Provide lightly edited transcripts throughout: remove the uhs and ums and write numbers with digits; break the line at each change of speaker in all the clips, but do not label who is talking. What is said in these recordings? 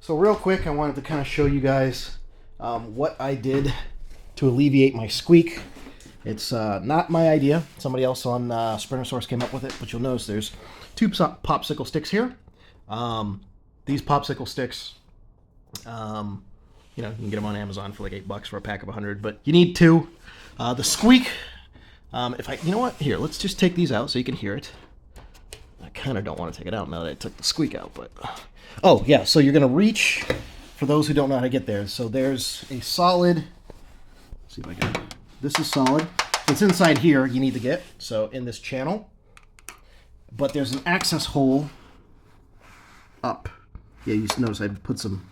So real quick, I wanted to kind of show you guys what I did to alleviate my squeak. It's not my idea. Somebody else on Sprintersource came up with it, but you'll notice there's two popsicle sticks here. These popsicle sticks, you can get them on Amazon for like $8 for a pack of 100, but you need two. The squeak, you know what? Here, let's just take these out so you can hear it. I kind of don't want to take it out now that I took the squeak out, but... Oh, yeah, so you're going to reach, for those who don't know how to get there. So there's a solid, let's see if I can, this is solid. It's inside here you need to get, so in this channel. But there's an access hole up. Yeah, you notice I put some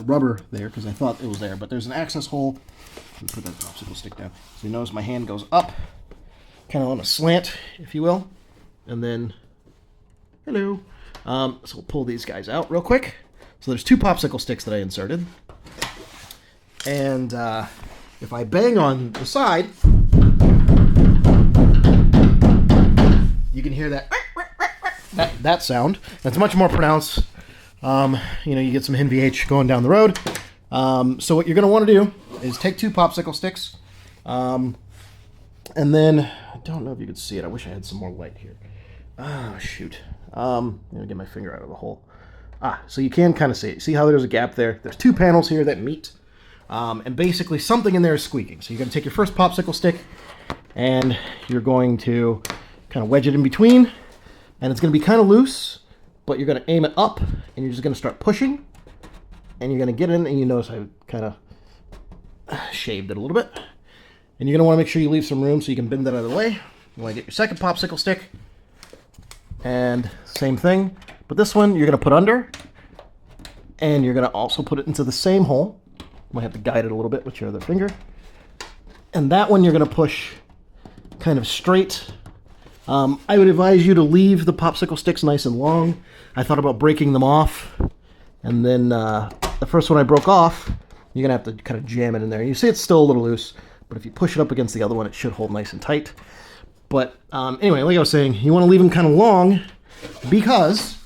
rubber there because I thought it was there. But there's an access hole. Let me put that popsicle stick down. So you notice my hand goes up, kind of on a slant, if you will. And then, hello. So we'll pull these guys out real quick. So there's two popsicle sticks that I inserted. And if I bang on the side, you can hear that sound. That's much more pronounced. You get some NVH going down the road. So what you're going to want to do is take two popsicle sticks. And then, I don't know if you can see it. I wish I had some more light here. Ah, shoot. Let me get my finger out of the hole. So you can kind of see it. See how there's a gap there? There's two panels here that meet. And basically something in there is squeaking. So you're going to take your first popsicle stick and you're going to kind of wedge it in between. And it's going to be kind of loose, but you're going to aim it up and you're just going to start pushing. And you're going to get in, and you notice I kind of shaved it a little bit. And you're going to want to make sure you leave some room so you can bend that out of the way. You want to get your second popsicle stick. And same thing. But this one you're going to put under. And you're going to also put it into the same hole. You might have to guide it a little bit with your other finger. And that one you're going to push kind of straight. I would advise you to leave the popsicle sticks nice and long. I thought about breaking them off. And then the first one I broke off, you're going to have to kind of jam it in there. You see it's still a little loose. But if you push it up against the other one, it should hold nice and tight. But anyway, like I was saying, you want to leave them kind of long because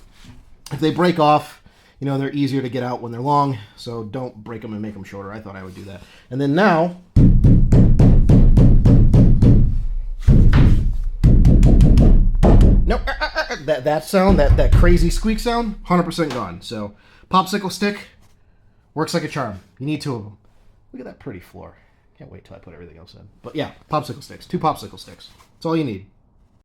if they break off, they're easier to get out when they're long. So don't break them and make them shorter. I thought I would do that. And then now, no, that sound, that crazy squeak sound, 100% gone. So popsicle stick works like a charm. You need two of them. Look at that pretty floor. Can't wait till I put everything else in. But yeah, popsicle sticks. Two popsicle sticks. That's all you need.